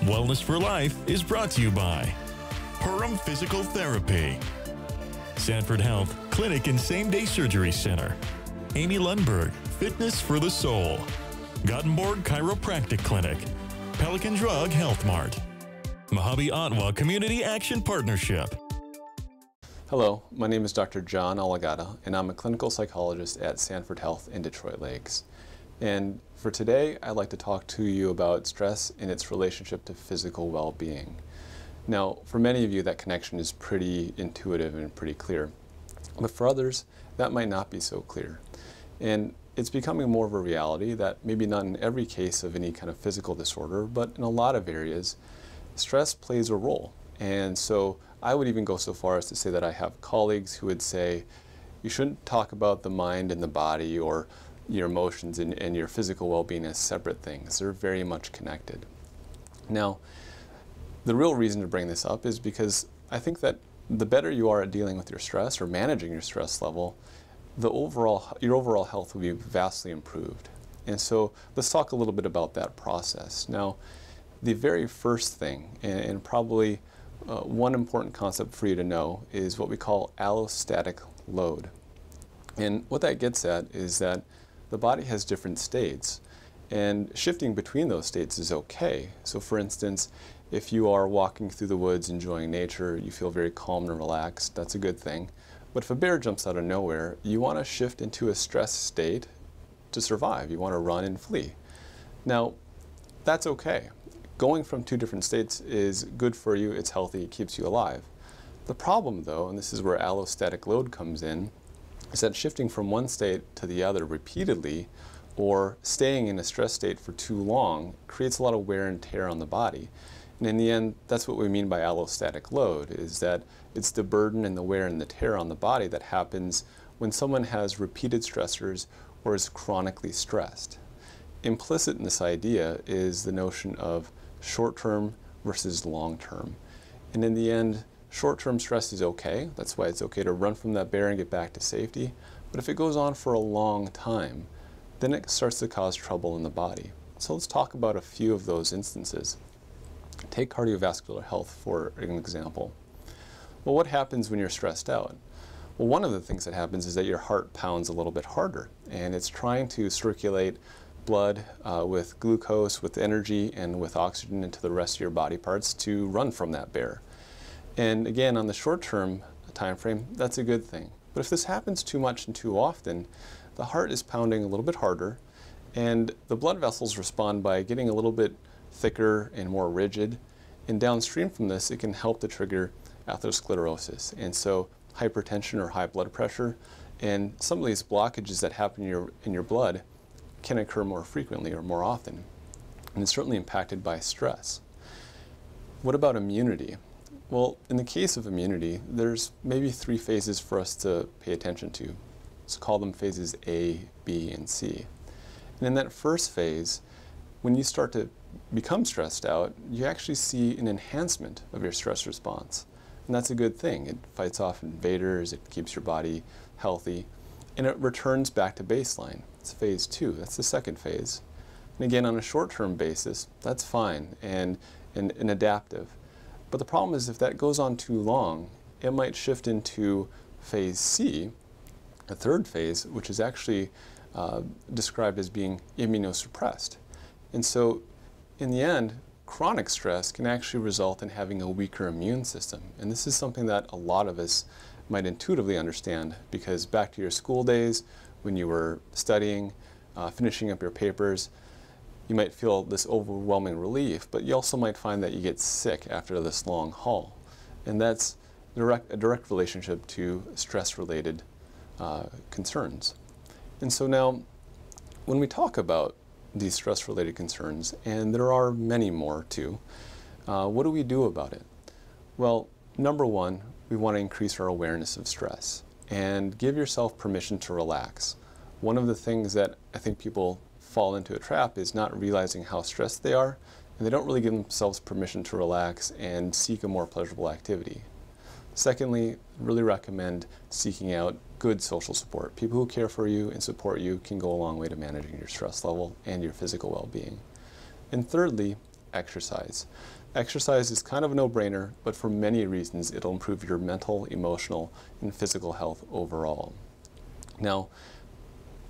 Wellness for Life is brought to you by Perham Physical Therapy, Sanford Health Clinic and Same-Day Surgery Center, Amy Lundberg, Fitness for the Soul, Gothenburg Chiropractic Clinic, Pelican Drug Health Mart, Mojave Ottawa Community Action Partnership. Hello, my name is Dr. John Alagata, and I'm a clinical psychologist at Sanford Health in Detroit Lakes. And for today, I'd like to talk to you about stress and its relationship to physical well-being. Now, for many of you, that connection is pretty intuitive and pretty clear. But for others, that might not be so clear. And it's becoming more of a reality that maybe not in every case of any kind of physical disorder, but in a lot of areas, stress plays a role. And so I would even go so far as to say that I have colleagues who would say, you shouldn't talk about the mind and the body or your emotions and your physical well-being as separate things. They're very much connected. Now, the real reason to bring this up is because I think that the better you are at dealing with your stress or managing your stress level, your overall health will be vastly improved. And so let's talk a little bit about that process. Now, the very first thing, and probably one important concept for you to know, is what we call allostatic load. And what that gets at is that the body has different states, and shifting between those states is okay. So for instance, if you are walking through the woods enjoying nature, you feel very calm and relaxed, that's a good thing. But if a bear jumps out of nowhere, you want to shift into a stress state to survive. You want to run and flee. Now, that's okay. Going from two different states is good for you, it's healthy, it keeps you alive. The problem though, and this is where allostatic load comes in, is that shifting from one state to the other repeatedly or staying in a stress state for too long creates a lot of wear and tear on the body. And in the end, that's what we mean by allostatic load, is that it's the burden and the wear and the tear on the body that happens when someone has repeated stressors or is chronically stressed. Implicit in this idea is the notion of short-term versus long-term. And in the end, short-term stress is okay. That's why it's okay to run from that bear and get back to safety. But if it goes on for a long time, then it starts to cause trouble in the body. So let's talk about a few of those instances. Take cardiovascular health for an example. Well, what happens when you're stressed out? Well, one of the things that happens is that your heart pounds a little bit harder, and it's trying to circulate blood with glucose, with energy, and with oxygen into the rest of your body parts to run from that bear. And again, on the short-term time frame, that's a good thing. But if this happens too much and too often, the heart is pounding a little bit harder, and the blood vessels respond by getting a little bit thicker and more rigid. And downstream from this, it can help to trigger atherosclerosis. And so hypertension or high blood pressure, and some of these blockages that happen in your blood can occur more frequently or more often. And it's certainly impacted by stress. What about immunity? Well, in the case of immunity, there's maybe three phases for us to pay attention to. Let's call them phases A, B, and C. And in that first phase, when you start to become stressed out, you actually see an enhancement of your stress response. And that's a good thing. It fights off invaders, it keeps your body healthy, and it returns back to baseline. It's phase 2, that's the second phase. And again, on a short-term basis, that's fine and adaptive. But the problem is if that goes on too long, it might shift into phase C, a third phase, which is actually described as being immunosuppressed. And so in the end, chronic stress can actually result in having a weaker immune system. And this is something that a lot of us might intuitively understand, because back to your school days, when you were studying, finishing up your papers, you might feel this overwhelming relief, but you also might find that you get sick after this long haul. And that's a direct relationship to stress-related concerns. And so now, when we talk about these stress-related concerns, and there are many more too, what do we do about it? Well, number one, we want to increase our awareness of stress and give yourself permission to relax. One of the things that I think people fall into a trap is not realizing how stressed they are, and they don't really give themselves permission to relax and seek a more pleasurable activity. Secondly, really recommend seeking out good social support. People who care for you and support you can go a long way to managing your stress level and your physical well-being. And thirdly, exercise. Exercise is kind of a no-brainer, but for many reasons it'll improve your mental, emotional, and physical health overall. Now,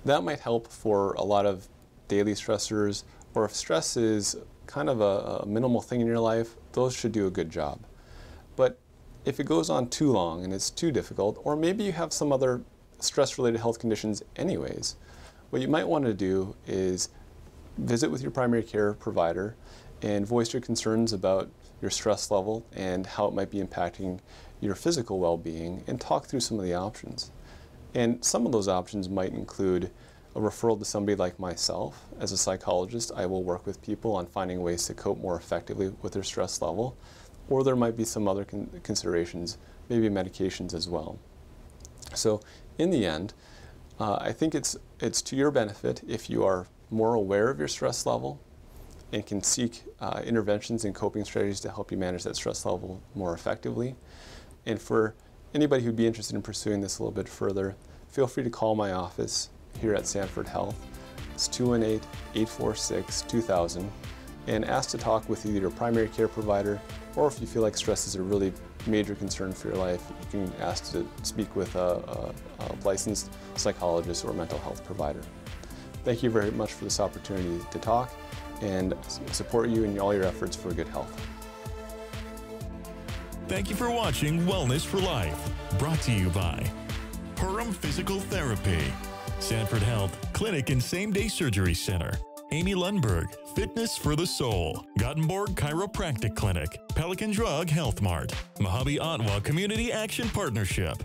that might help for a lot of daily stressors, or if stress is kind of a minimal thing in your life, those should do a good job. But if it goes on too long and it's too difficult, or maybe you have some other stress-related health conditions anyways, what you might want to do is visit with your primary care provider and voice your concerns about your stress level and how it might be impacting your physical well-being, and talk through some of the options. And some of those options might include a referral to somebody like myself. As a psychologist, I will work with people on finding ways to cope more effectively with their stress level, or there might be some other considerations, maybe medications as well. So in the end, I think it's to your benefit if you are more aware of your stress level and can seek interventions and coping strategies to help you manage that stress level more effectively. And for anybody who'd be interested in pursuing this a little bit further, feel free to call my office here at Sanford Health. It's 218-846-2000, and ask to talk with either your primary care provider, or if you feel like stress is a really major concern for your life, you can ask to speak with a licensed psychologist or mental health provider. Thank you very much for this opportunity to talk, and support you in all your efforts for good health. Thank you for watching Wellness for Life, brought to you by Perham Physical Therapy, Sanford Health Clinic and Same-Day Surgery Center, Amy Lundberg, Fitness for the Soul, Gothenburg Chiropractic Clinic, Pelican Drug Health Mart, Mojave Ottawa Community Action Partnership,